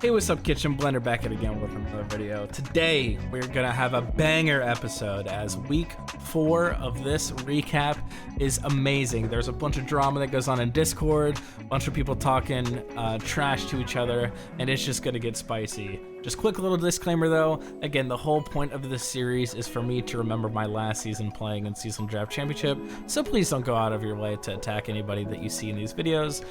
Hey, what's up, Kitchen Blender, back at it again with another video. Today we're gonna have a banger episode as week 4 of this recap is amazing. There's a bunch of drama that goes on in Discord, a bunch of people talking trash to each other, and it's just gonna get spicy. Just quick little disclaimer though, again, the whole point of this series is for me to remember my last season playing in Seasonal Draft Championship, so please don't go out of your way to attack anybody that you see in these videos.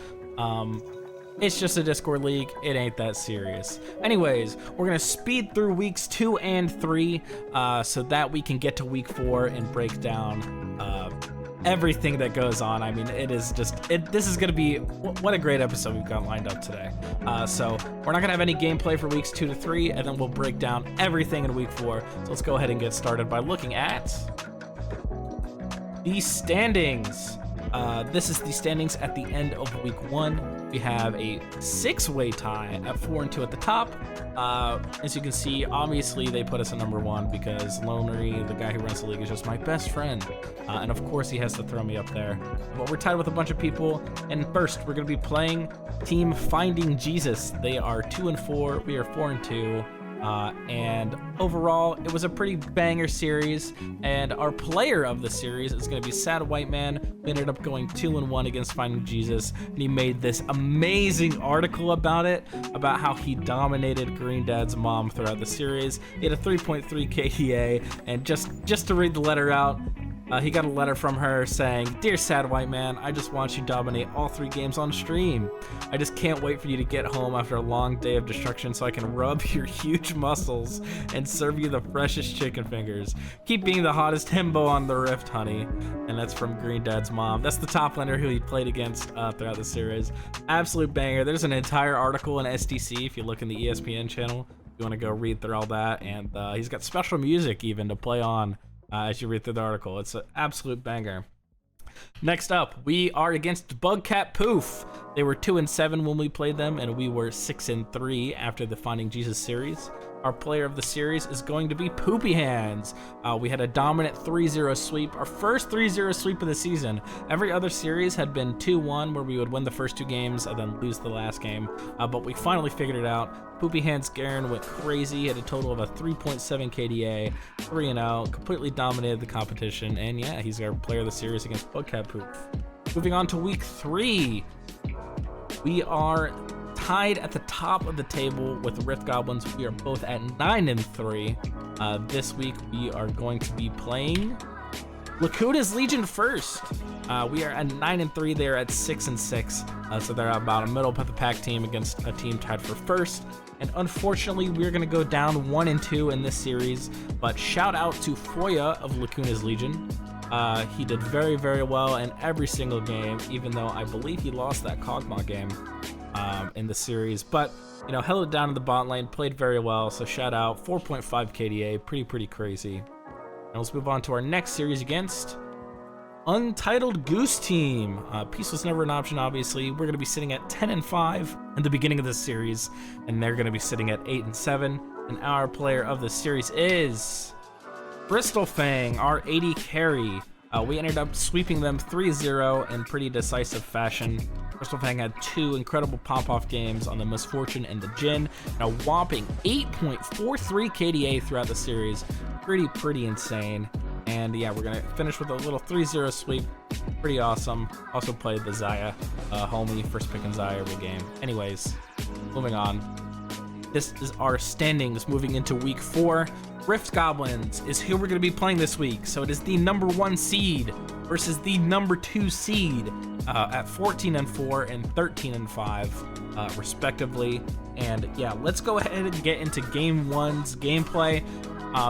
It's just a Discord league, it ain't that serious. Anyways, we're gonna speed through weeks 2 and 3 so that we can get to week 4 and break down everything that goes on. I mean, it is just, this is gonna be, what a great episode we've got lined up today. So we're not gonna have any gameplay for weeks 2 to 3, and then we'll break down everything in week 4. So let's go ahead and get started by looking at the standings. This is the standings at the end of week 1. We have a 6-way tie at 4 and 2 at the top. As you can see, obviously they put us at number 1 because Lonery, the guy who runs the league, is just my best friend. And of course he has to throw me up there. But we're tied with a bunch of people. And first, we're gonna be playing Team Finding Jesus. They are 2 and 4, we are 4 and 2. And overall, it was a pretty banger series, and our player of the series is going to be Sad White Man. We ended up going 2 and 1 against Finding Jesus, and he made this amazing article about it, about how he dominated Green Dad's mom throughout the series. He had a 3.3 KDA, and just to read the letter out, he got a letter from her saying, "Dear Sad White Man, I just want you to dominate all 3 games on stream. I just can't wait for you to get home after a long day of destruction so I can rub your huge muscles and serve you the freshest chicken fingers. Keep being the hottest himbo on the rift, honey." And that's from Green Dad's mom. That's the top laner who he played against throughout the series. Absolute banger. There's an entire article in SDC if you look in the ESPN channel. If you want to go read through all that. And he's got special music even to play on as you read through the article. It's an absolute banger. Next up, we are against Bugcat Poof. They were 2 and 7 when we played them, and we were 6 and 3 after the Finding Jesus series. Our player of the series is going to be Poopy Hands. We had a dominant 3-0 sweep, our first 3-0 sweep of the season. Every other series had been 2-1, where we would win the first 2 games and then lose the last game. But we finally figured it out. Poopy Hands Garen went crazy, had a total of a 3.7 KDA, 3-0, completely dominated the competition, and yeah, he's our player of the series against Bugcat Poof. Moving on to week 3, we are tied at the top of the table with Rift Goblins. We are both at 9 and 3. This week we are going to be playing Lakuda's Legion first. We are at 9 and 3. They're at 6 and 6. So they're about a middle of the pack team against a team tied for first. And unfortunately, we're gonna go down 1 and 2 in this series. But shout out to Foya of Lakuda's Legion. He did very, very well in every single game, even though I believe he lost that Kog'Maw game in the series. But, you know, held it down in the bot lane, played very well, so shout out. 4.5 KDA, pretty crazy. And let's move on to our next series against Untitled Goose Team. Peace was never an option, obviously. We're gonna be sitting at 10 and 5 in the beginning of this series, and they're gonna be sitting at 8 and 7. And our player of the series is Bristol Fang, our AD carry. We ended up sweeping them 3-0 in pretty decisive fashion. Bristol Fang had 2 incredible pop-off games on the Misfortune and the Jin, and a whopping 8.43 KDA throughout the series. Pretty insane. And yeah, we're gonna finish with a little 3-0 sweep. Pretty awesome. Also played the Xayah homie, first picking Xayah every game. Anyways, moving on. This is our standings moving into week 4. Rift Goblins is who we're going to be playing this week. So it is the number 1 seed versus the number 2 seed at 14 and 4 and 13 and 5 respectively. And yeah, let's go ahead and get into game 1's gameplay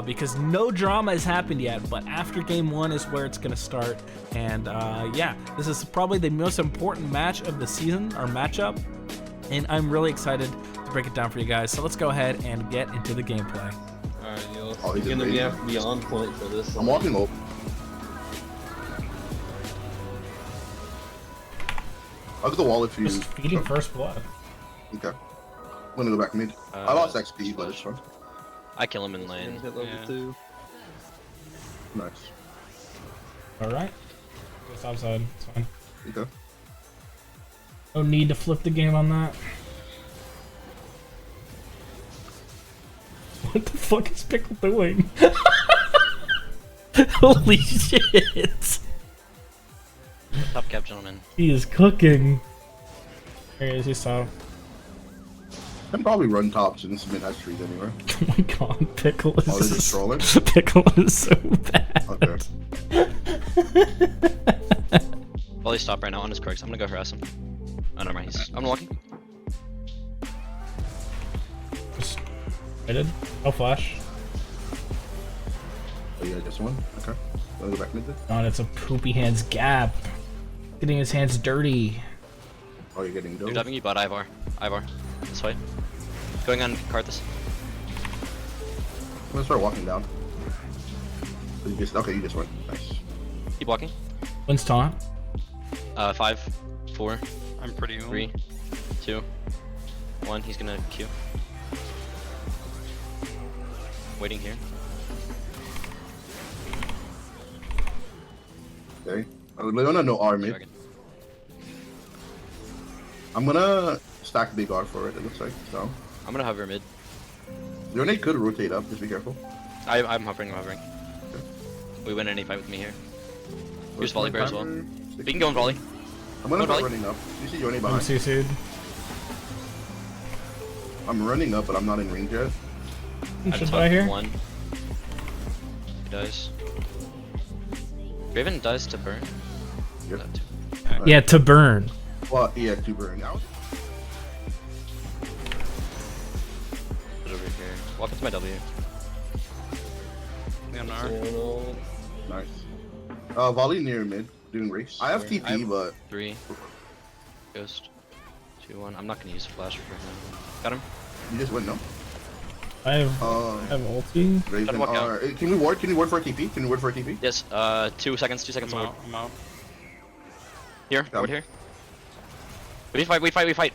because no drama has happened yet, but after game 1 is where it's going to start. And yeah, this is probably the most important match of the season, or matchup, and I'm really excited to break it down for you guys. So let's go ahead and get into the gameplay. Alright, you're gonna have to be on point for this. I'm walking up. I'll get the wall if you... Just feeding first blood. Okay. I'm gonna go back mid. I lost XP, but it's fine. I kill him in lane. Hit level 2. Nice. Alright. Go top side, it's fine. Okay. No need to flip the game on that. What the fuck is Pickle doing? Holy shit! Top cap, gentlemen. He is cooking. There he is, he's top. I can probably run top since mid has trees anywhere. Oh my god, Pickle is Oh, they're just trolling? Pickle is so bad. Okay. Volley stop right now on his quirks. I'm gonna go harass him. Oh, never mind. I'm walking. Just raided. No flash. Oh, yeah, just one? Okay. Wanna go back mid then? God, it's a poopy hands gap. Getting his hands dirty. Oh, you're getting You're dove? dubbing you, bot Ivar. Ivar. This way. Going on Karthus. I'm gonna start walking down. You just, okay, you just went. Nice. Keep walking. When's taunt? 5, 4, I'm pretty 3, 2, 1. He's gonna Q. Waiting here. Okay. Leona no R mid. Dragon. I'm gonna stack big R for it, it looks like. So. I'm gonna hover mid. Leona could rotate up, just be careful. I'm hovering, I'm hovering. We win any fight with me here. Here's volley bear as well. We can go in volley. I'm gonna Go start volley. running up. You see Yone I'm behind. CC'd. I'm running up, but I'm not in range yet. I've Should took I here? 1. He dies. Raven dies to burn. Yep. Yeah, to burn. Well, yeah, two burn out. Put it over here. Walk into my W. Leonard. Leonard. Nice. Volley near mid, doing race. I have TP, but 3. Ghost. 2, 1. I'm not gonna use flash for him. Got him. you just went no. I have ulti. Raven walk out. R. Can we ward? Can you ward for a TP? Can you ward for a TP? Yes. 2 seconds. 2 seconds. I'm Ward. out. I'm out. Here. Yeah. Ward here. We fight. We fight. We fight.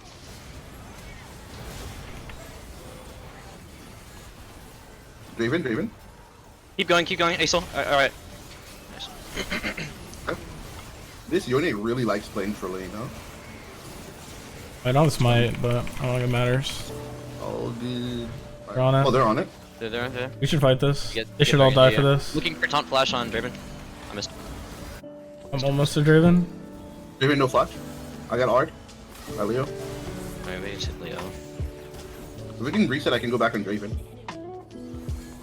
Draven. Keep going. Keep going. Acel. All right. Nice. This Yone really likes playing for lane, huh? I don't smite, but I don't think it matters. Oh, good. They're on it. Oh, they're on it. They're there. There. We should fight this. Get- They should all die for this. Looking for taunt flash on Draven. I missed. I'm almost a Draven. Draven, no flash. I got Ard. By Leo. Alright, we just hit Leo. If we can reset, I can go back on Draven.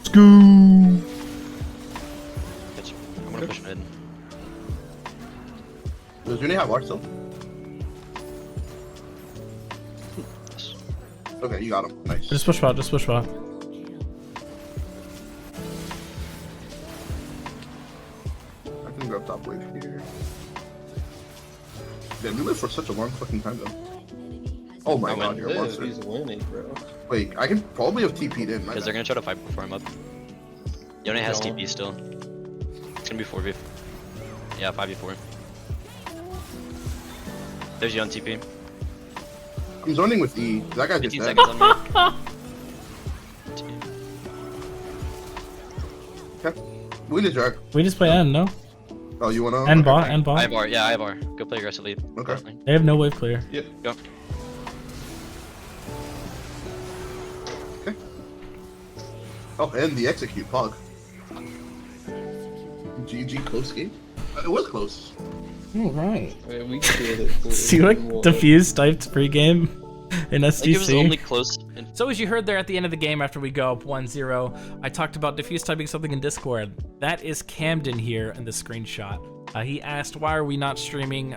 Scoo. I'm gonna push mid. Does Yone have Ard still? Yes. Okay, you got him. Nice. Just push bot. Just push bot. I can grab top wave here. Damn, we lived for such a long fucking time though. Oh my I god, went you're a Dude, monster. he's winning, bro. Wait, I can probably have TP'd in. Because they're gonna try to fight before I'm up. Yone has No. TP still. It's gonna be 4v. Yeah, 5v4. There's you on TP. I'm zoning with E. That guy just 15 dead. seconds on me. Okay. We need to drag. We just play end, no? Oh, you wanna? End okay, bot. fine. End bot. Ivar, yeah, Ivar. Go play aggressively. Okay. They have no wave clear. Yep. Go. Oh, and the execute pug. GG close game. It was close. All right. I mean, we did it. See what Diffuse typed pregame in I think it was only SDC. close. So as you heard there at the end of the game after we go up 1-0, I talked about Diffuse typing something in Discord. That is Camden here in the screenshot. He asked, why are we not streaming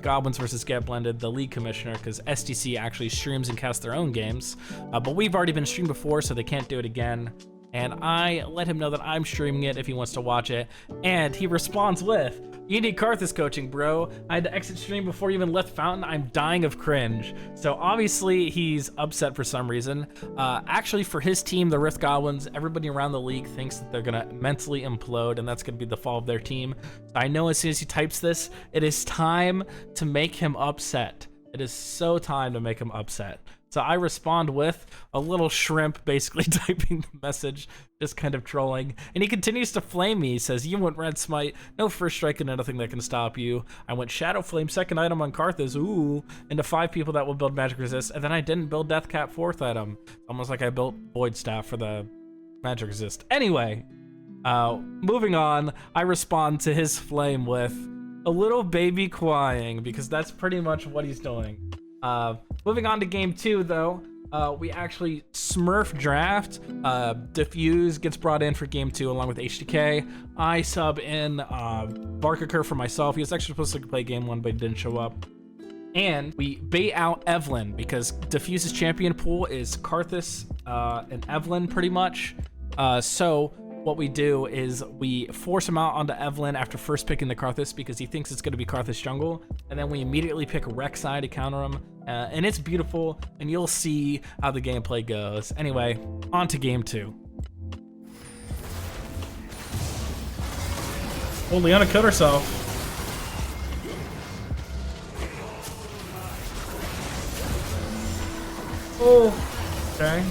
Goblins versus Get Blended, the league commissioner, because SDC actually streams and casts their own games. But we've already been streamed before, so they can't do it again. And I let him know that I'm streaming it if he wants to watch it. And he responds with, you need Karthus coaching, bro. I had to exit stream before you even left Fountain. I'm dying of cringe. So obviously he's upset for some reason. Actually, for his team, the Rift Goblins, everybody around the league thinks that they're gonna mentally implode and that's gonna be the fall of their team. I know as soon as he types this, it is time to make him upset. It is so time to make him upset. So I respond with a little shrimp basically typing the message, just kind of trolling. And he continues to flame me. He says, you went red smite, no first strike and nothing that can stop you. I went shadow flame, second item on Karthus, ooh, into 5 people that will build magic resist. And then I didn't build death cap 4th item. Almost like I built void staff for the magic resist. Anyway, moving on, I respond to his flame with a little baby crying because that's pretty much what he's doing. Moving on to game 2 though, we actually Smurf draft. Diffuse gets brought in for game 2 along with HDK. I sub in Varkaker for myself. He was actually supposed to play game 1 but he didn't show up. And we bait out Evelyn because Diffuse's champion pool is Karthus and Evelyn pretty much. So what we do is we force him out onto Evelyn after first picking the Karthus because he thinks it's going to be Karthus jungle, and then we immediately pick Rek'Sai to counter him, and it's beautiful, and you'll see how the gameplay goes. Anyway, on to game 2. Oh, Leona killed herself. Oh, okay.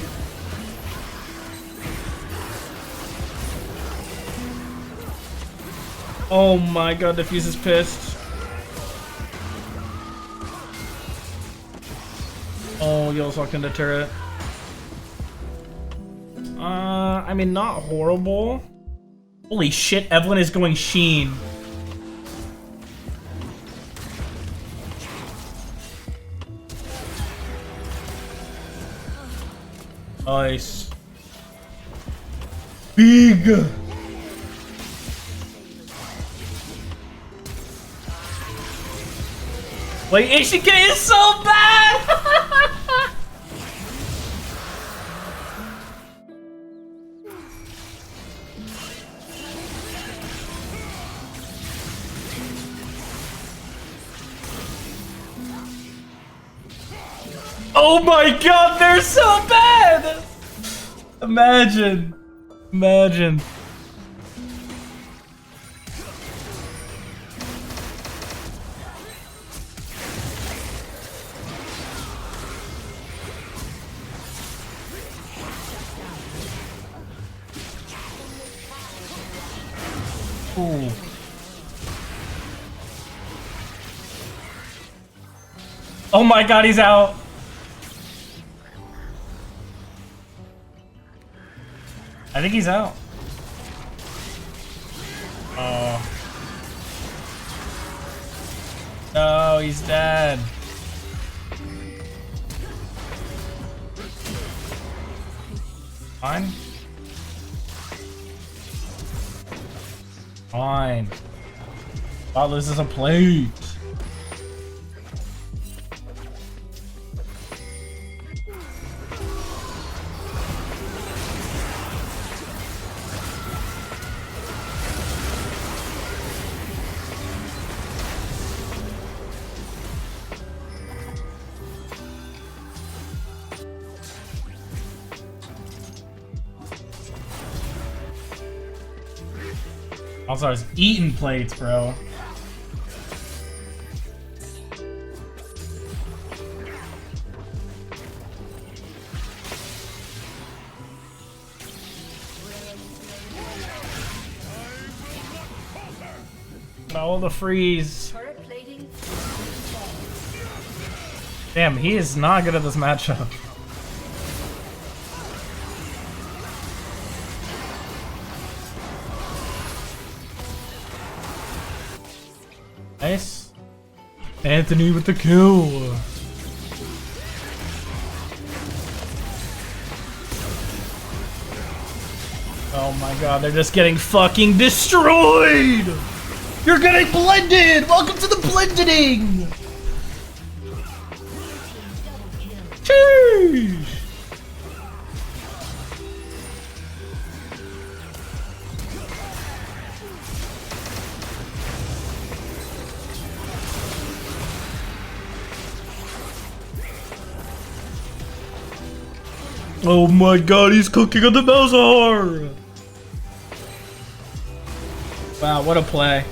Oh my god, Diffuse is pissed. Oh, Yell's walked into turret. I mean, not horrible. Holy shit, Evelyn is going Sheen. Nice. Big. Wait, HDK is so bad! Oh my god, they're so bad! Imagine. Imagine. Ooh. Oh my god, he's out. I think he's out. Oh. No, he's dead. Fine. Fine. Wow, this is a plate. Also, I was eating plates, bro. Oh, the freeze. Damn, he is not good at this matchup. Nice. Anthony with the kill. Oh my god, they're just getting fucking destroyed! You're getting blended! Welcome to the blending! Sheesh! Oh my god, he's cooking on the Malzahar! Wow, what a play.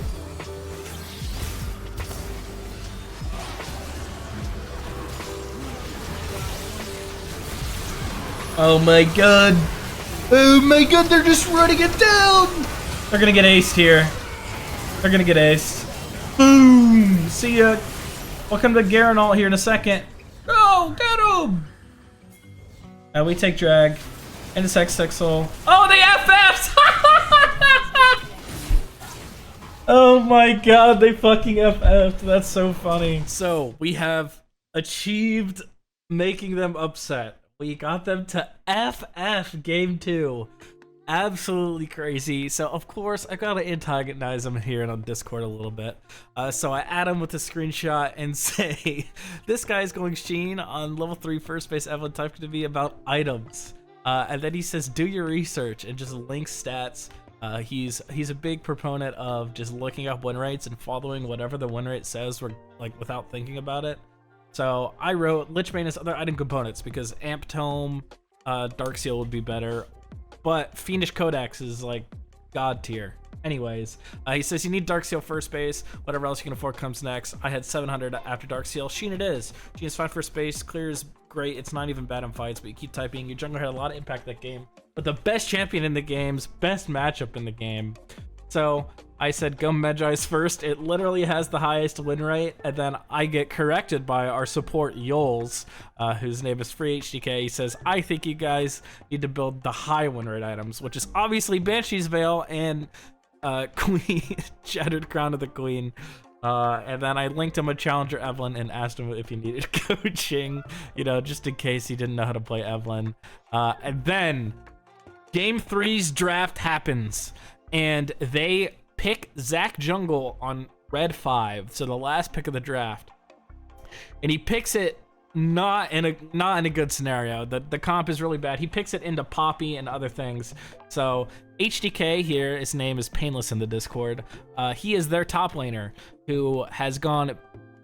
Oh my god. Oh my god, they're just running it down. They're gonna get aced here. They're gonna get aced. Boom. See ya. We'll come to Garen ult here in a second. Oh, get him. We take drag. And it's X6ul. Oh, they FFs! Oh my god, they fucking FF'd. That's so funny. So, we have achieved making them upset. We got them to FF game 2. Absolutely crazy. So, of course, I gotta antagonize them here on Discord a little bit. So I add him with a screenshot and say, this guy's going Sheen on level 3 first base Evelyn typed to be about items. And then he says, do your research, and just links stats. He's a big proponent of just looking up win rates and following whatever the win rate says, like without thinking about it. So I wrote Lichbane as other item components because Amp Tome, Darkseal would be better, but Fiendish Codex is like god tier. Anyways, he says you need Darkseal first base, whatever else you can afford comes next. I had 700 after Darkseal. Sheen it is. Sheen is fine first base, clear is great. It's not even bad in fights, but you keep typing. Your jungler had a lot of impact that game. But the best champion in the game's best matchup in the game. So I said go Medjai's first. It literally has the highest win rate, and then I get corrected by our support Yols, whose name is Free HDK. He says, I think you guys need to build the high win rate items, which is obviously Banshee's Veil and Queen, Shattered Crown of the Queen. And then I linked him a Challenger Evelyn and asked him if he needed coaching, you know, just in case he didn't know how to play Evelyn. And then Game 3's draft happens, and they pick Zach Jungle on Red 5, so the last pick of the draft. And he picks it not in a good scenario. The comp is really bad. He picks it into Poppy and other things. So HDK here, his name is Painless in the Discord. He is their top laner who has gone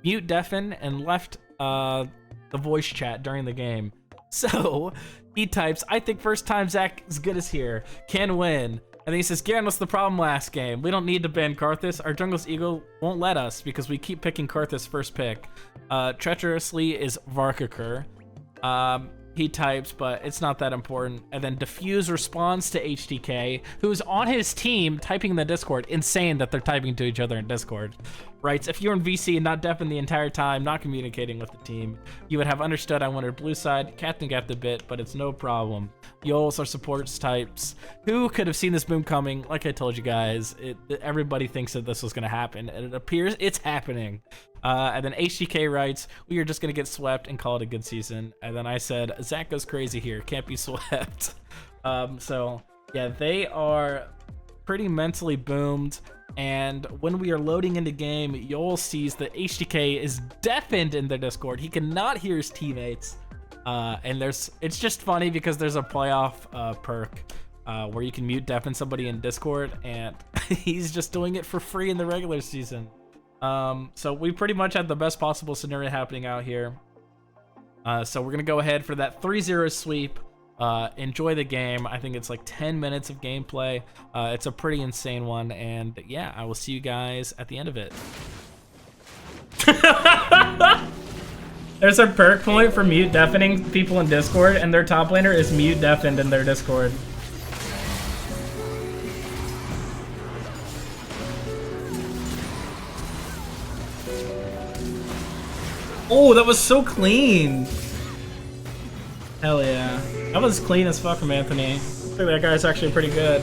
mute deafen and left the voice chat during the game. So he types, I think first time Zach as good as here, can win. And then he says, Garen, what's the problem last game? We don't need to ban Karthus. Our jungle's ego won't let us because we keep picking Karthus first pick. Treacherously is Varkakur. He types, but it's not that important. And then Diffuse responds to HDK, who's on his team typing in the Discord. Insane that they're typing to each other in Discord. Writes, if you're in VC and not deafened the entire time, not communicating with the team, you would have understood I wanted blue side. Captain got the bit, but it's no problem. Yols are supports types. Who could have seen this boom coming? Like I told you guys, everybody thinks that this was going to happen, and it appears it's happening. And then HDK writes, we are just going to get swept and call it a good season. And then I said, Zach goes crazy here. Can't be swept. So, yeah, they are pretty mentally boomed. And when we are loading into game, Yol sees that HDK is deafened in the Discord. He cannot hear his teammates. And it's just funny because there's a playoff perk where you can mute deafen somebody in Discord, and he's just doing it for free in the regular season. So we pretty much had the best possible scenario happening out here. So we're gonna go ahead for that 3-0 sweep. Enjoy the game. I think it's like 10 minutes of gameplay. It's a pretty insane one, and yeah, I will see you guys at the end of it. There's a perk point for mute deafening people in Discord, and their top laner is mute deafened in their Discord. Oh, that was so clean. Hell yeah. That was clean as fuck from Anthony. I think that guy's actually pretty good.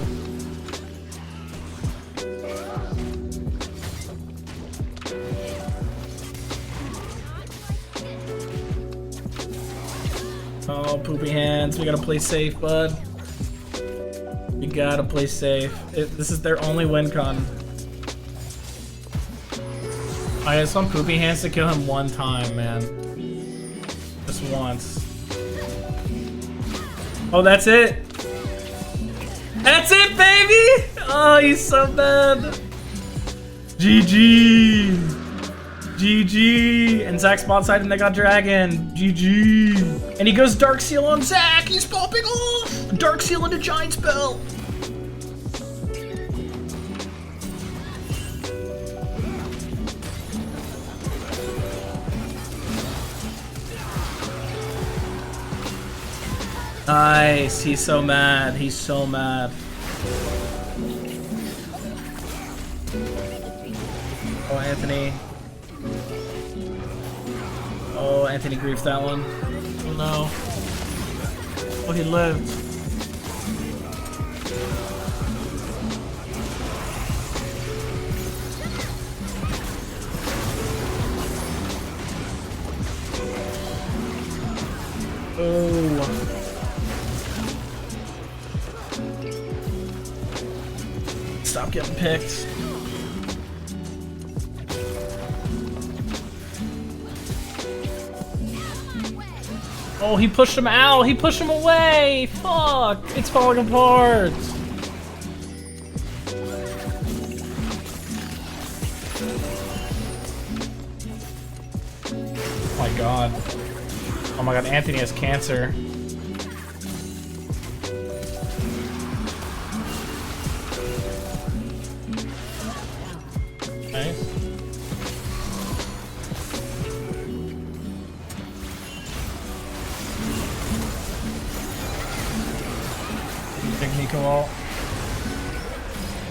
Oh, poopy hands. We gotta play safe, bud. We gotta play safe. This is their only win con. I just want poopy hands to kill him one time, man. Just once. Oh, that's it. That's it, baby! Oh, he's so bad. GG. GG. And Zach's bot side and they got Dragon. GG. And he goes Darkseal on Zach. He's popping off. Darkseal into Giant Spell. Nice. He's so mad. He's so mad. Oh, Anthony. Oh, Anthony griefed that one. Oh no. Oh, he lived. Oh. Stop getting picked. Oh, he pushed him out. He pushed him away. Fuck. It's falling apart. Oh my god. Oh my god, Anthony has cancer. Nice. Big Nico ult.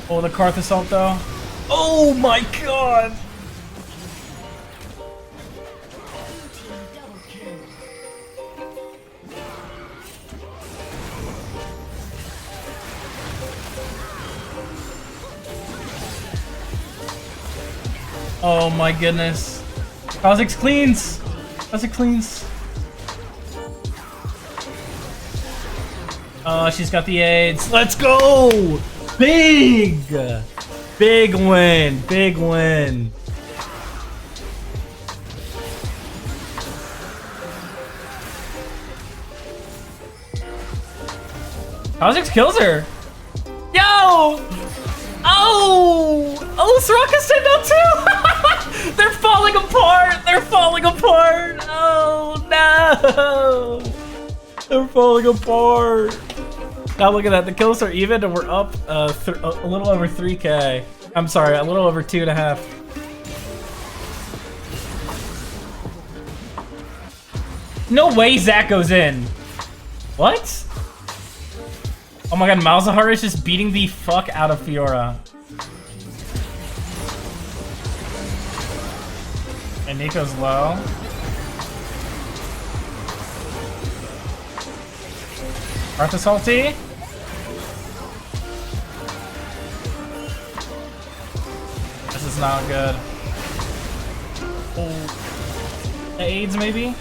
Oh, the Karth assault though. Oh my god! Oh my goodness. Kha'Zix cleans! Kha'Zix cleans. Oh, she's got the AIDS. Let's go! Big! Big win. Big win. Kha'Zix kills her. Yo! Oh! Oh, Soraka's dead now too! They're falling apart! They're falling apart! Oh no! They're falling apart! Now look at that, the kills are even and we're up a little over 3k. I'm sorry, a little over 2.5. No way Zach goes in. What? Oh my god, Malzahar is just beating the fuck out of Fiora. And Nico's low. Arthas ulti. This is not good. Oh. The AIDS maybe?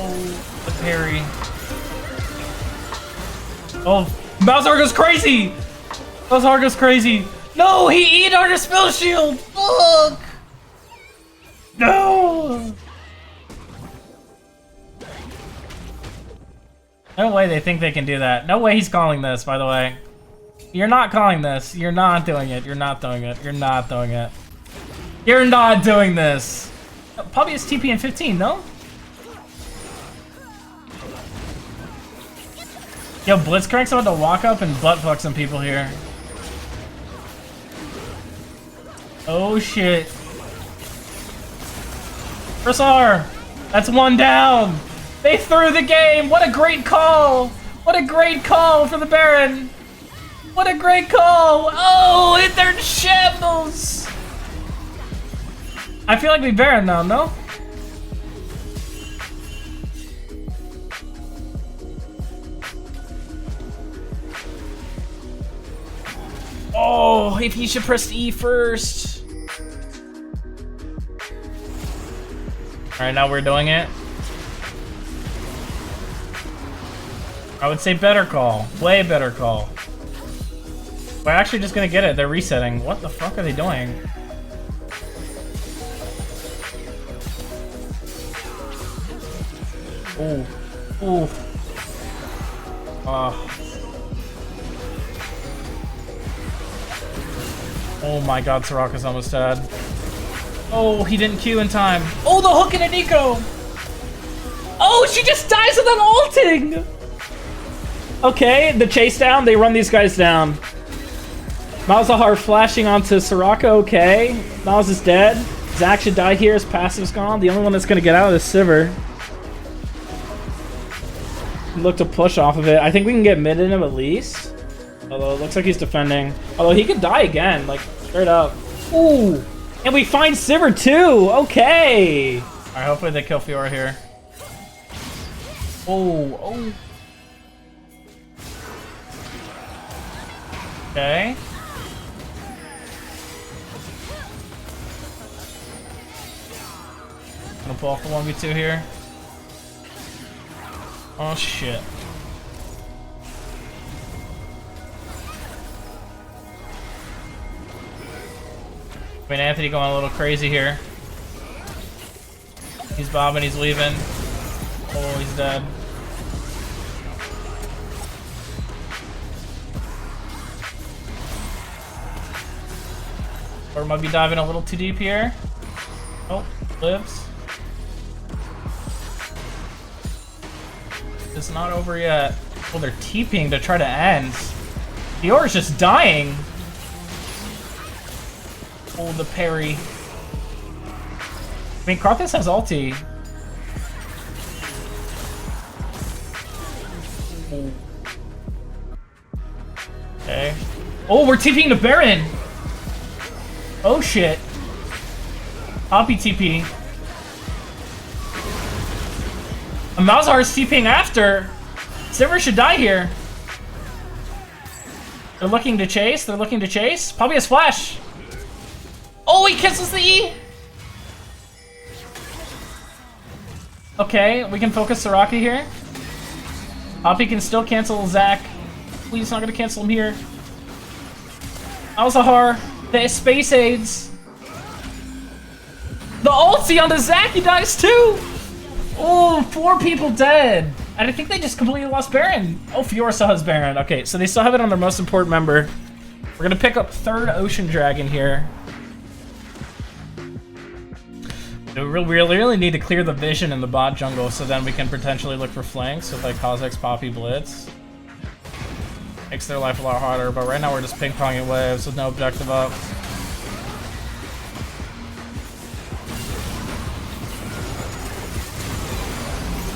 Oh, the parry. Oh, Malzahar goes crazy! Malzahar goes crazy! No, he ate our spell shield! Fuck! No! No way they think they can do that. No way he's calling this, by the way. You're not calling this. You're not doing it. You're not doing it. You're not doing it. You're not doing this! Probably it's TP in 15, no? Yo, Blitzcrank's about to walk up and buttfuck some people here. Oh shit. Ressar! That's one down! They threw the game! What a great call! What a great call for the Baron! What a great call! Oh, they're in shambles! I feel like we Baron now, no? Oh, if he should press E first. Alright, now we're doing it. I would say better call. Way better call. We're actually just gonna get it. They're resetting. What the fuck are they doing? Ooh. Ooh. Oh my god, Soraka's almost dead. Oh, he didn't Q in time. Oh, the hook in a Nico! Oh, she just dies without ulting! Okay, the chase down, they run these guys down. Malzahar flashing onto Soraka, okay. Malz is dead. Zach should die here. His passive's gone. The only one that's gonna get out is Sivir. Look to push off of it. I think we can get mid in him at least. Although it looks like he's defending. Although he could die again, like straight up. Ooh! And we find Sivir too! Okay! Alright, hopefully they kill Fiora here. Oh. Okay. Gonna pull off the 1v2 here. Oh shit. I mean, Anthony going a little crazy here. He's bobbing, he's leaving. Oh, he's dead. Or might be diving a little too deep here. Oh, lives. It's not over yet. Oh, they're TPing to try to end. Fiora's just dying. Oh, the parry. I mean, Karthus has ulti. Oh. Okay. Oh, we're TPing to Baron. Oh shit. Poppy TP. A Malzahar's TPing after. Sivir should die here. They're looking to chase. They're looking to chase. Poppy has flash. Oh, he cancels the E. Okay, we can focus Soraka here. Poppy can still cancel Zac. Please, not gonna cancel him here. Malzahar, the space aids. The ulti on the Zac, he dies too. Oh, 4 people dead. And I think they just completely lost Baron. Oh, Fiora still has Baron. Okay, so they still have it on their most important member. We're gonna pick up 3rd Ocean Dragon here. We really need to clear the vision in the bot jungle so then we can potentially look for flanks with like Kha'Zix, Poppy, Blitz. Makes their life a lot harder, but right now we're just ping-ponging waves with no objective up.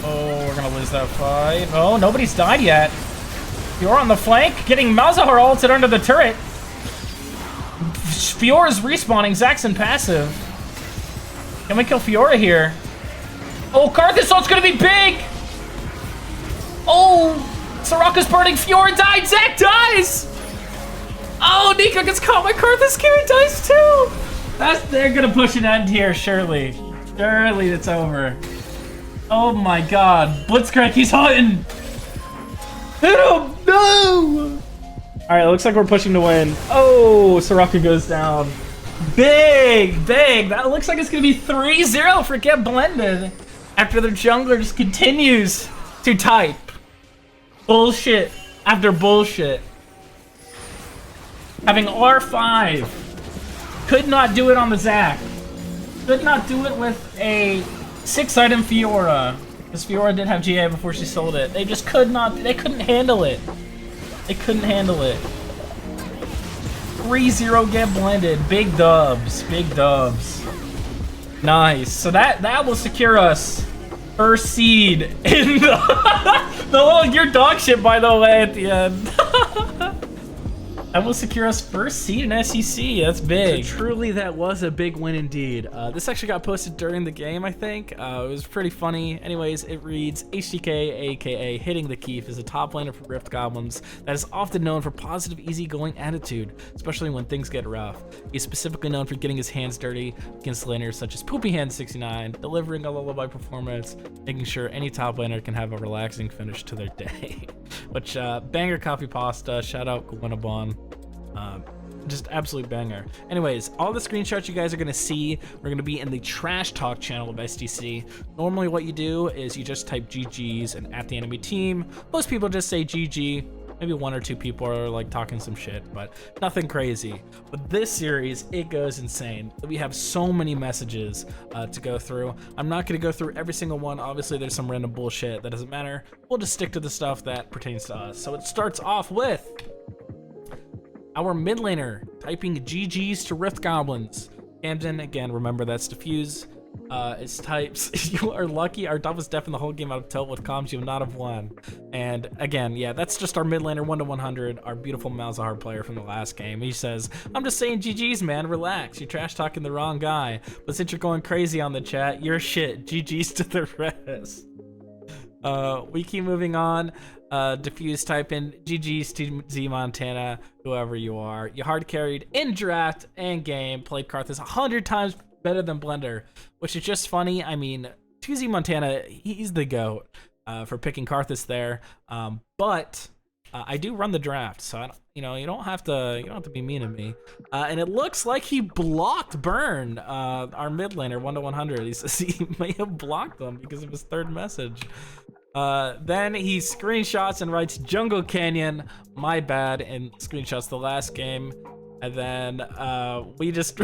Oh, we're gonna lose that fight. Oh, nobody's died yet. Fiora on the flank, getting Malzahar ulted under the turret. Fiora's respawning, Zac's in passive. Can we kill Fiora here? Oh, Karthus ult's gonna be big! Oh! Soraka's burning, Fiora died, Zac dies! Oh, Nico gets caught by Karthus, Kiri dies too! They're gonna push an end here, surely. Surely it's over. Oh my god. Blitzcrank, he's hunting! Hit him! No! Alright, looks like we're pushing to win. Oh, Soraka goes down. Big! That looks like it's gonna be 3-0 for Get Blended. After their jungler just continues to type. Bullshit after bullshit. Having R5. Could not do it on the Zac. Could not do it with a 6-item Fiora. Because Fiora did have GA before she sold it. They just could not, they couldn't handle it. They couldn't handle it. 3-0 Get Blended. Big dubs. Big dubs. Nice. So that will secure us first seed in the little your dog shit, by the way, at the end. That will secure us first seed in SEC. That's big. So truly, that was a big win indeed. This actually got posted during the game, I think. It was pretty funny. Anyways, it reads, HDK, aka Hitting the Keef, is a top laner for Rift Goblins that is often known for positive, easygoing attitude, especially when things get rough. He's specifically known for getting his hands dirty against laners such as Poopy Hand 69, delivering a lullaby performance, making sure any top laner can have a relaxing finish to their day. Which, banger coffee pasta, shout out Gwenabon. Just absolute banger. Anyways, all the screenshots you guys are gonna see are gonna be in the trash talk channel of SDC. Normally what you do is you just type GG's and at the enemy team. Most people just say GG. Maybe 1 or 2 people are like talking some shit, but nothing crazy. But this series, it goes insane. We have so many messages to go through. I'm not gonna go through every single one. Obviously there's some random bullshit that doesn't matter. We'll just stick to the stuff that pertains to us. So it starts off with our mid laner typing GG's to Rift Goblins. Camden, again, remember that's Diffuse. It's types. You are lucky. Our top was deaf in the whole game out of tilt with comms. You would not have won. And again, yeah, that's just our mid laner 1 to 100. Our beautiful Malzahar player from the last game. He says, "I'm just saying GG's, man. Relax. You're trash talking the wrong guy. But since you're going crazy on the chat, you're shit. GG's to the rest." We keep moving on. Diffuse type in GG's to Z Montana, whoever you are. You hard carried in draft and game. Played Karthus 100 times better than Blender, which is just funny. I mean, 2Z Montana, he's the GOAT for picking Karthus there. But I do run the draft, so you don't have to be mean to me. And it looks like he blocked Burn, our mid laner 1 to 100. He says he may have blocked them because of his third message. Then he screenshots and writes Jungle Canyon, my bad, and screenshots the last game. And then we just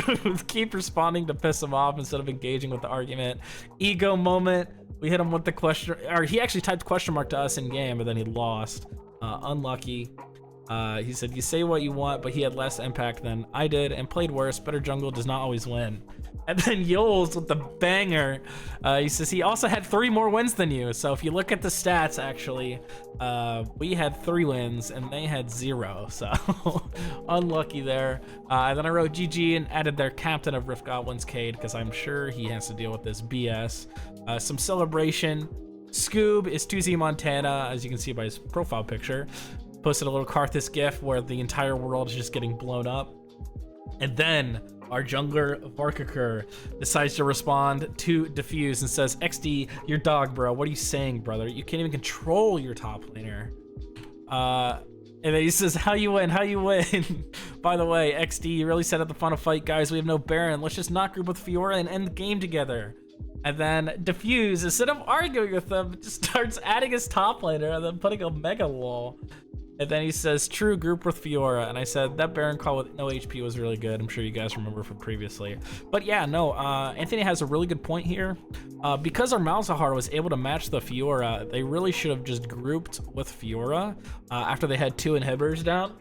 keep responding to piss him off instead of engaging with the argument. Ego moment. We hit him with the question, or he actually typed question mark to us in game, and then he lost. Unlucky. He said, "You say what you want," but he had less impact than I did and played worse. Better jungle does not always win. And then Yoles with the banger. He says he also had 3 more wins than you. So if you look at the stats, actually, we had 3 wins and they had 0. So unlucky there. Then I wrote GG and added their captain of Rift Goblins, Cade, because I'm sure he has to deal with this BS. Some celebration. Scoob is 2Z Montana, as you can see by his profile picture. Posted a little Karthus gif where the entire world is just getting blown up. And then our jungler Varkakur decides to respond to Diffuse and says, "XD, you're dog, bro. What are you saying, brother? You can't even control your top laner." And then he says, how you win? By the way, XD, you really set up the final fight, guys. We have no Baron. Let's just not group with Fiora and end the game together. And then Diffuse, instead of arguing with them, just starts adding his top laner and then putting a mega wall. And then he says, "True, group with Fiora." And I said, that Baron call with no HP was really good. I'm sure you guys remember from previously. But yeah, no, Anthony has a really good point here. Because our Malzahar was able to match the Fiora, they really should have just grouped with Fiora after they had 2 inhibitors down.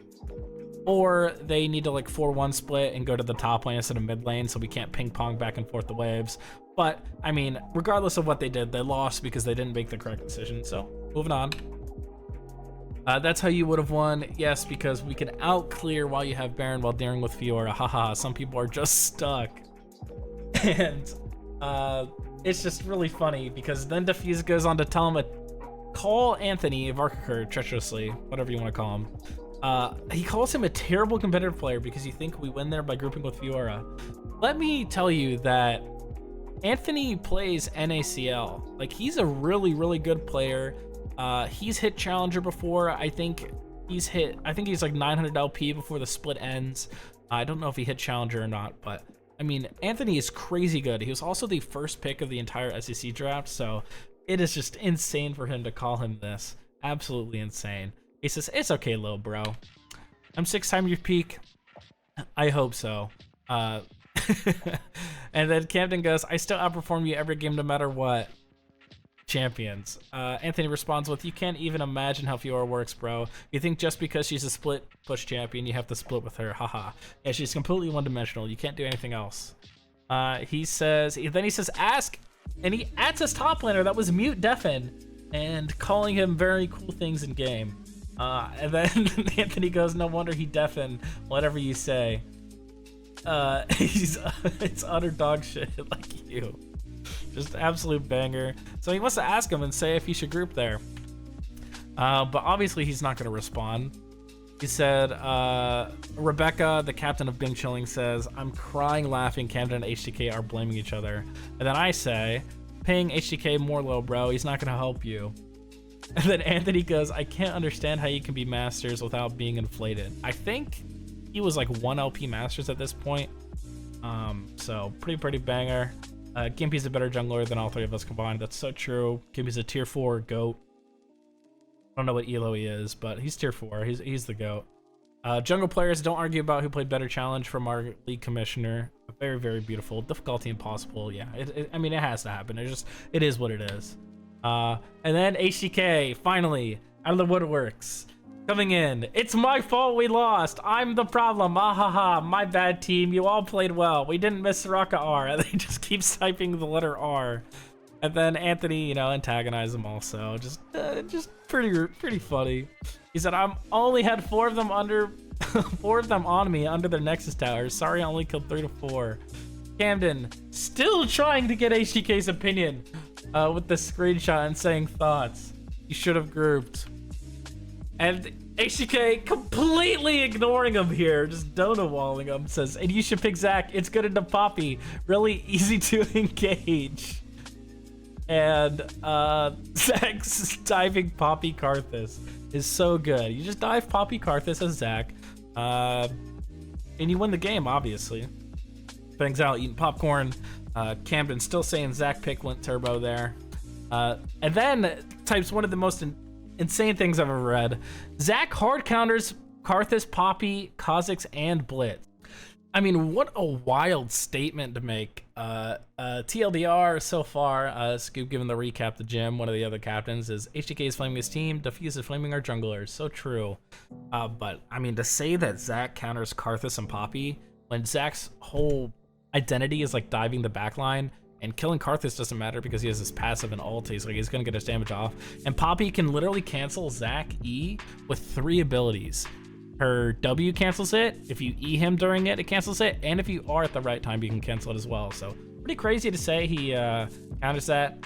Or they need to like 4-1 split and go to the top lane instead of mid lane, so we can't ping pong back and forth the waves. But I mean, regardless of what they did, they lost because they didn't make the correct decision. So moving on. That's how you would have won. Yes, because we can out clear while you have Baron while dealing with Fiora. Haha, some people are just stuck. And it's just really funny because then Diffuse goes on to tell him call Anthony Varkakur treacherously, whatever you want to call him. He calls him a terrible competitive player because you think we win there by grouping with Fiora. Let me tell you that Anthony plays NACL. Like, he's a really, really good player. He's hit Challenger before. I think he's like 900 LP before the split ends. I don't know if he hit Challenger or not, but I mean, Anthony is crazy good. He was also the first pick of the entire SDC draft, so it is just insane for him to call him this. Absolutely insane. He says, "It's okay, little bro. I'm 6 times your peak." I hope so. And then Camden goes, "I still outperform you every game no matter what. Champions." Anthony responds with, "You can't even imagine how Fiora works, bro. You think just because she's a split push champion, you have to split with her. Haha. Yeah, she's completely one-dimensional. You can't do anything else." Then he says, "Ask," and he adds his top laner that was mute deafen and calling him very cool things in game. And then Anthony goes, "No wonder he deafened. Whatever you say." It's utter dog shit like you. Just absolute banger. So he wants to ask him and say if he should group there. But obviously he's not going to respond. He said, Rebecca, the captain of Bing Chilling, says, "I'm crying laughing. Camden and HTK are blaming each other." And then I say, "Ping HTK more low, bro. He's not going to help you." And then Anthony goes, "I can't understand how you can be masters without being inflated." I think he was like 1 LP masters at this point. So pretty banger. Gimpy's a better jungler than all 3 of us combined. That's so true. Gimpy's a tier 4 GOAT. I don't know what elo he is, but he's tier 4. He's the GOAT. Jungle players, don't argue about who played better challenge from our league commissioner. Very, very beautiful. Difficulty impossible. Yeah, I mean, it has to happen. It is what it is. And then HDK, finally, out of the woodworks. Coming in. It's my fault we lost. I'm the problem. Ah ha ha. My bad team. You all played well. We didn't miss Soraka R. And they just keeps typing the letter R. And then Anthony, you know, antagonized him also. Just pretty funny. He said, I'm only had 4 of them on me under their Nexus towers. Sorry, I only killed 3 to 4. Camden, still trying to get HDK's opinion with the screenshot and saying thoughts. You should have grouped. And HDK completely ignoring him here, just donut-walling him, says, and you should pick Zach. It's good into Poppy. Really easy to engage. And Zach's diving Poppy Karthus is so good. You just dive Poppy Karthus as Zach, and you win the game, obviously. Bangs out eating popcorn. Camden still saying Zach Picklint Turbo there. And then types one of the most insane things I've ever read. Zach hard counters Karthus, Poppy, Kha'Zix, and Blitz. I mean, what a wild statement to make. TLDR so far, Scoop giving the recap to Jim, one of the other captains, is HDK is flaming his team, Diffuse is flaming our junglers. So true. But, I mean, to say that Zach counters Karthus and Poppy, when Zach's whole identity is like diving the backline, and killing Karthus doesn't matter because he has this passive and ult, he's gonna get his damage off. And Poppy can literally cancel Zach E with 3 abilities. Her W cancels it, if you E him during it, it cancels it, and if you are at the right time, you can cancel it as well. So pretty crazy to say he counters that.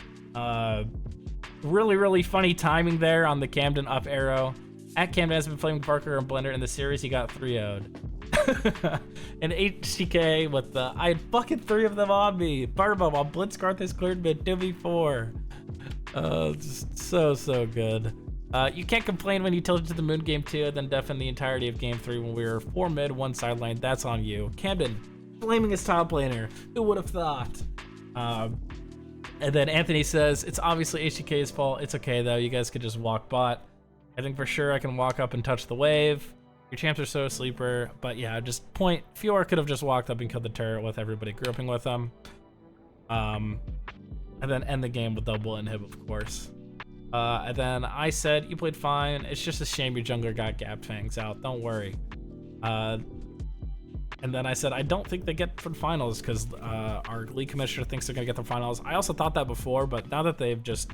Really funny timing there on the Camden up arrow. At Camden has been flaming Parker and Blender in the series, he got 3-0'd. And HTK with the, I had fucking 3 of them on me. Burbo while Blitz Karthus cleared mid 2v4. Just so good. You can't complain when you tilted to the moon game 2, then deafen the entirety of game 3 when we were 4 mid, 1 side lane. That's on you. Camden blaming his top laner. Who would have thought? And then Anthony says, it's obviously HTK's fault. It's okay though, you guys could just walk bot. I think for sure I can walk up and touch the wave. Your champs are so sleeper, but yeah, just point. Fiora could have just walked up and killed the turret with everybody grouping with them. And then end the game with double inhib, of course. And then I said, you played fine. It's just a shame your jungler got Gap Fangs out. Don't worry. And then I said, I don't think they get for the finals because our league commissioner thinks they're going to get the finals. I also thought that before, but now that they've just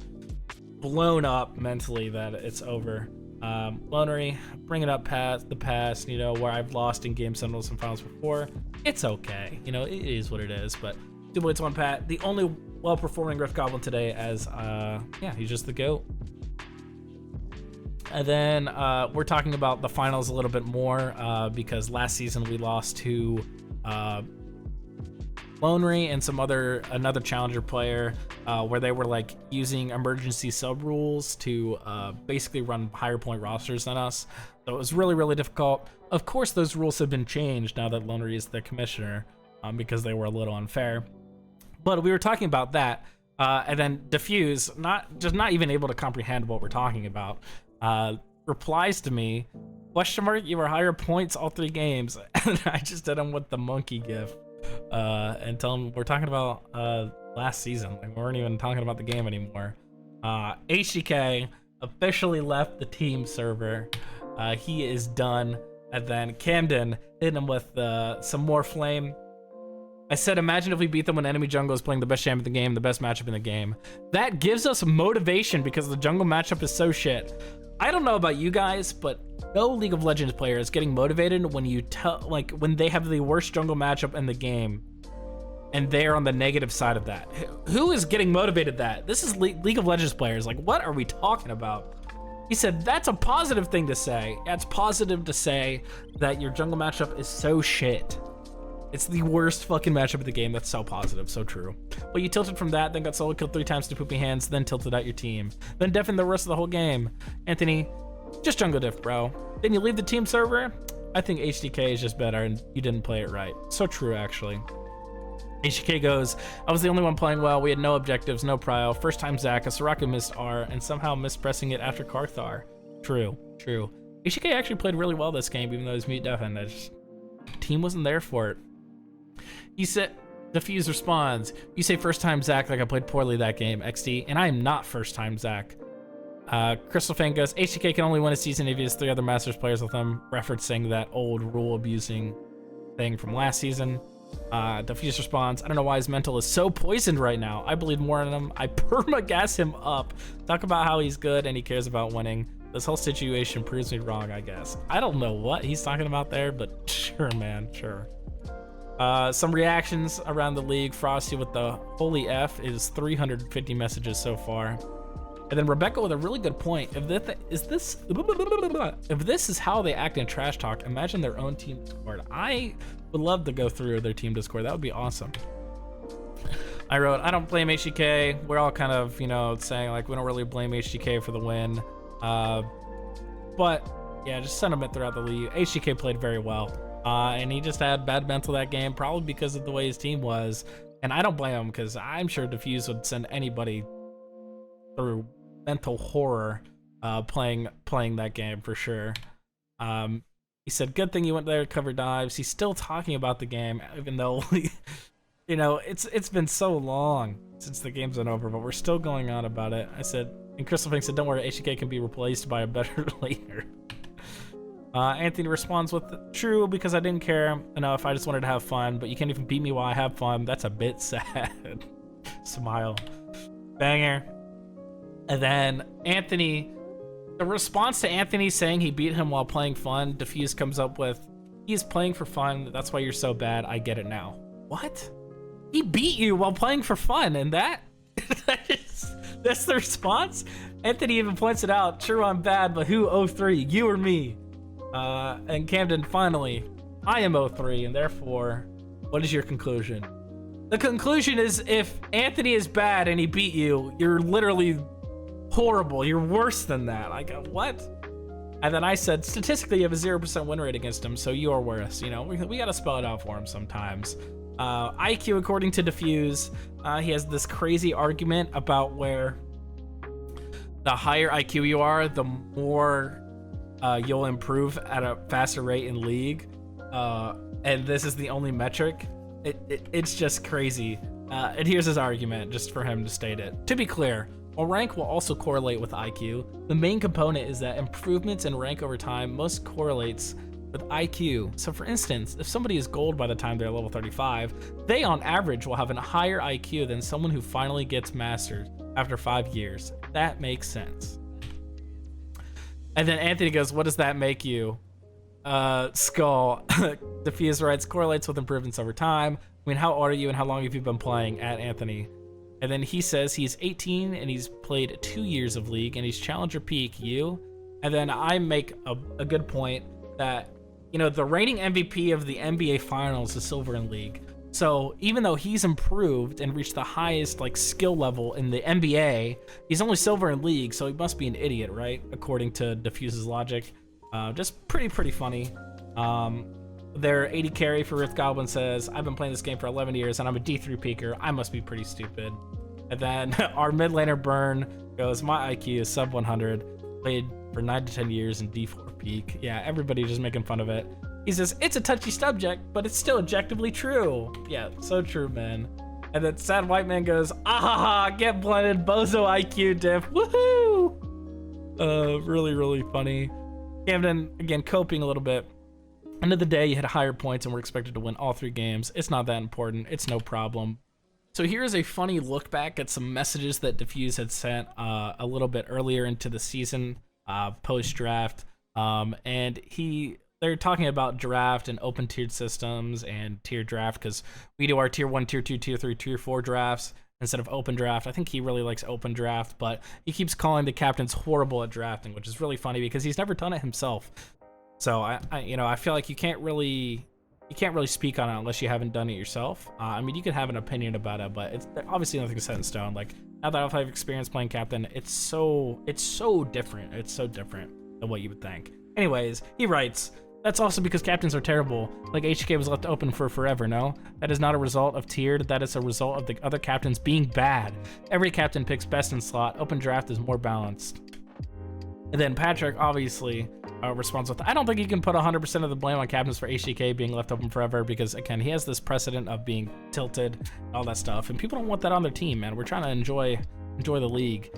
blown up mentally that it's over. Lonery, bringing up the past, you know, where I've lost in game seminals and finals before. It's okay. You know, it is what it is, but 2 points, 1 pat. The only well-performing Rift Goblin today as, yeah, he's just the GOAT. And then we're talking about the finals a little bit more because last season we lost to Lonery and another challenger player where they were like using emergency sub rules to basically run higher point rosters than us. So it was really difficult. Of course, those rules have been changed now that Lonery is the commissioner because they were a little unfair. But we were talking about that, and then Diffuse, not even able to comprehend what we're talking about, replies to me, question mark, you were higher points all 3 games. And I just did him with the monkey gif and tell him we're talking about last season. Like, we weren't even talking about the game anymore. HDK officially left the team server. He is done. And then Camden hit him with some more flame. I said, imagine if we beat them when enemy jungle is playing the best champion in the game, the best matchup in the game. That gives us motivation because the jungle matchup is so shit. I don't know about you guys, but no League of Legends player is getting motivated when when they have the worst jungle matchup in the game and they're on the negative side of that. Who is getting motivated that? This is League of Legends players. Like, what are we talking about? He said, that's a positive thing to say. That's positive to say that your jungle matchup is so shit. It's the worst fucking matchup of the game. That's so positive, so true. But you tilted from that, then got solo killed 3 times to poopy hands, then tilted out your team. Then deafened the rest of the whole game. Anthony, just jungle diff, bro. Then you leave the team server? I think HDK is just better and you didn't play it right. So true, actually. HDK goes, I was the only one playing well. We had no objectives, no prio. First time Zach, a Soraka missed R, and somehow missed pressing it after Karthar. True. HDK actually played really well this game, even though his mute deafened. Team wasn't there for it. He said, Diffuse responds, you say first time Zach like I played poorly that game, XD, and I am not first time Zach. Crystal Fang goes, HDK can only win a season if he has 3 other Masters players with him, referencing that old rule abusing thing from last season. Diffuse responds, I don't know why his mental is so poisoned right now. I believe more in him. I perma-gas him up. Talk about how he's good and he cares about winning. This whole situation proves me wrong, I guess. I don't know what he's talking about there, but sure, man, sure. Some reactions around the league. Frosty with the holy F is 350 messages so far. And then Rebecca with a really good point. If this is how they act in trash talk, imagine their own team Discord. I would love to go through their team Discord. That would be awesome. I wrote, I don't blame HGK. We're all kind of, you know, saying like we don't really blame HGK for the win. But yeah, just sentiment throughout the league. HGK played very well. And he just had bad mental that game, probably because of the way his team was. And I don't blame him because I'm sure Diffuse would send anybody through mental horror playing that game for sure. He said, good thing you went there to cover dives. He's still talking about the game, even though, you know, it's been so long since the game's been over, but we're still going on about it. I said, and Crystal Fink said, don't worry, HK can be replaced by a better later. Anthony responds with, true, because I didn't care enough. I just wanted to have fun, but you can't even beat me while I have fun. That's a bit sad. Smile. Banger. And then Anthony, the response to Anthony saying he beat him while playing fun, Diffuse comes up with, he's playing for fun. That's why you're so bad. I get it now. What? He beat you while playing for fun, and that's the response? Anthony even points it out. True, I'm bad, but who 03? You or me? And Camden, finally, I am 03, and therefore, what is your conclusion? The conclusion is if Anthony is bad and he beat you, you're literally horrible. You're worse than that. I go, what? And then I said, statistically, you have a 0% win rate against him, so you are worse. You know, we gotta spell it out for him sometimes. IQ, according to Diffuse, he has this crazy argument about where the higher IQ you are, the more you'll improve at a faster rate in League. And this is the only metric. It's just crazy. And here's his argument, just for him to state it. To be clear, while rank will also correlate with IQ, the main component is that improvements in rank over time most correlates with IQ. So for instance, if somebody is gold by the time they're level 35, they on average will have a higher IQ than someone who finally gets mastered after 5 years. That makes sense. And then Anthony goes, what does that make you? Skull. Diffuse writes, correlates with improvements over time. I mean, how old are you and how long have you been playing? At Anthony. And then he says he's 18 and he's played 2 years of League and he's Challenger Peak, you. And then I make a good point that, you know, the reigning MVP of the NBA Finals is Silver in League. So even though he's improved and reached the highest like skill level in the NBA, he's only Silver in League, so he must be an idiot, right? According to Diffuse's logic. Just pretty funny. Their 80 carry for Rift Goblin says, I've been playing this game for 11 years and I'm a D3 peaker. I must be pretty stupid. And then our mid laner Burn goes, my IQ is sub 100. Played for 9 to 10 years in D4 peak. Yeah, everybody just making fun of it. He says, it's a touchy subject, but it's still objectively true. Yeah, so true, man. And then Sad White Man goes, ah, get blended, bozo IQ diff, woohoo! Really funny. Camden, again, coping a little bit. End of the day, you hit higher points and we're expected to win all 3 games. It's not that important. It's no problem. So here is a funny look back at some messages that Diffuse had sent a little bit earlier into the season, post-draft. And they're talking about draft and open tiered systems and tier draft because we do our tier 1, tier 2, tier 3, tier 4 drafts instead of open draft. I think he really likes open draft, but he keeps calling the captains horrible at drafting, which is really funny because he's never done it himself. So I feel like you can't really speak on it unless you haven't done it yourself. I mean, you can have an opinion about it, but it's obviously nothing set in stone. Like now that I've experienced playing captain, it's so different. It's so different than what you would think. Anyways, he writes, that's also because captains are terrible. Like HK was left open for forever, no? That is not a result of tiered, that is a result of the other captains being bad. Every captain picks best in slot. Open draft is more balanced. And then Patrick obviously responds with, I don't think you can put 100% of the blame on captains for HDK being left open forever because, again, he has this precedent of being tilted and all that stuff. And people don't want that on their team, man. We're trying to enjoy the league.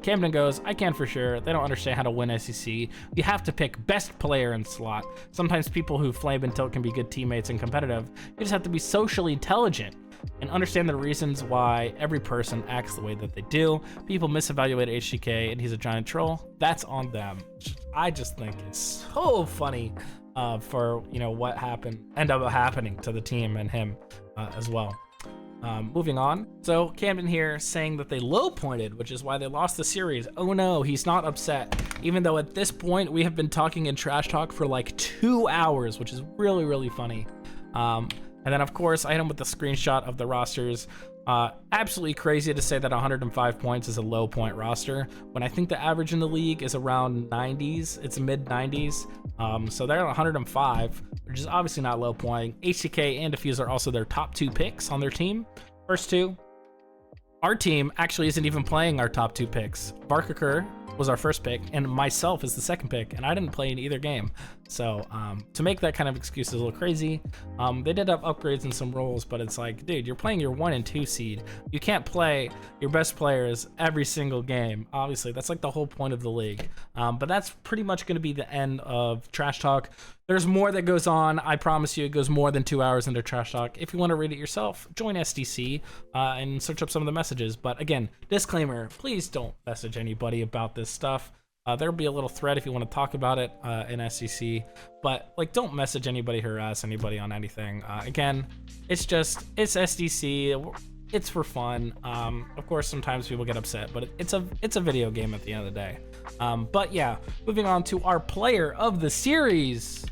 Camden goes, I can for sure. They don't understand how to win SEC. You have to pick best player in slot. Sometimes people who flame and tilt can be good teammates and competitive. You just have to be socially intelligent and understand the reasons why every person acts the way that they do. People misevaluate HGK and he's a giant troll. That's on them. I just think it's so funny for, you know, what ended up happening to the team and him as well. Moving on. So Camden here saying that they low pointed, which is why they lost the series. Oh no, he's not upset. Even though at this point we have been talking in trash talk for like 2 hours, which is really, really funny. And then of course I hit him with the screenshot of the rosters. Absolutely crazy to say that 105 points is a low point roster when I think the average in the league is around 90s. It's mid 90s. So they're at 105, which is obviously not low point. HCK and Diffuse are also their top 2 picks on their team. First 2. Our team actually isn't even playing our top 2 picks. Barkaker was our first pick and myself is the second pick, and I didn't play in either game. So to make that kind of excuse is a little crazy. They did have upgrades in some roles, but it's like, dude, you're playing your 1 and 2 seed. You can't play your best players every single game. Obviously, that's like the whole point of the league. But that's pretty much going to be the end of Trash Talk. There's more that goes on. I promise you it goes more than 2 hours into Trash Talk. If you want to read it yourself, join SDC and search up some of the messages. But again, disclaimer, please don't message anybody about this stuff. There'll be a little thread if you want to talk about it in SCC, but like, don't message anybody, harass anybody on anything. Again, it's SDC. It's for fun. Of course, sometimes people get upset, but it's a video game at the end of the day. But yeah, moving on to our player of the series.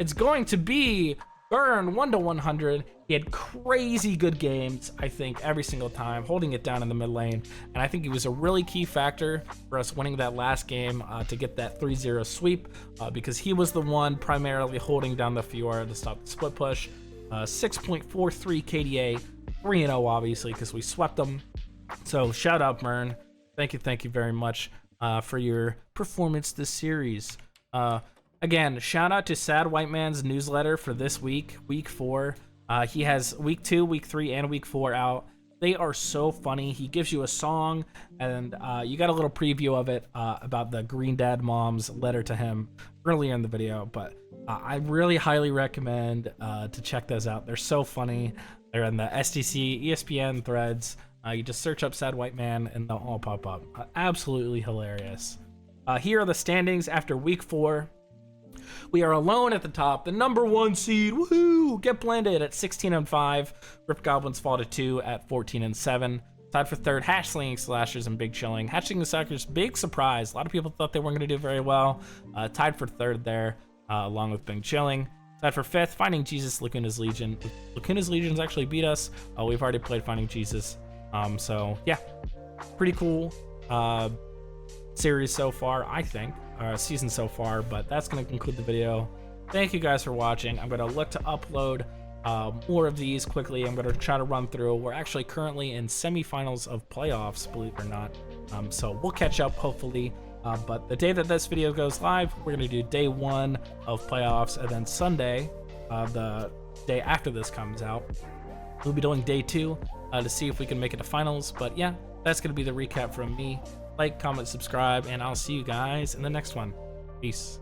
It's going to be Burn 1-100. He had crazy good games, I think, every single time, holding it down in the mid lane. And I think he was a really key factor for us winning that last game to get that 3-0 sweep because he was the one primarily holding down the Fiora to stop the split push. 6.43 KDA, 3-0 obviously because we swept them. So shout out Burn. Thank you very much for your performance this series. Again, shout out to Sad White Man's newsletter for this week, week 4. He has week 2, week 3, and week 4 out. They are so funny. He gives you a song, and you got a little preview of it about the Green Dad mom's letter to him earlier in the video. But I really highly recommend to check those out. They're so funny. They're in the SDC, ESPN threads. You just search up Sad White Man, and they'll all pop up. Absolutely hilarious. Here are the standings after week 4. We are alone at the top, the number 1 seed. Woohoo! Get blended at 16-5. Rip Goblins fall to 2 at 14-7. Tied for 3rd, Hash Slinging Slashers and Big Chilling. Hash Slinging Slashers, big surprise. A lot of people thought they weren't going to do very well. Tied for 3rd there, along with Big Chilling. Tied for 5th, Finding Jesus, Lacuna's Legion. Lacuna's Legions actually beat us. We've already played Finding Jesus. So yeah, pretty cool series so far, I think. Season so far, but that's going to conclude the video. Thank you guys for watching. I'm going to look to upload more of these quickly. I'm going to try to run through. We're actually currently in semifinals of playoffs, believe it or not. So we'll catch up hopefully. But the day that this video goes live, we're going to do day 1 of playoffs, and then Sunday, the day after this comes out, we'll be doing day 2 to see if we can make it to finals. But yeah, that's going to be the recap from me. Like, comment, subscribe, and I'll see you guys in the next one. Peace.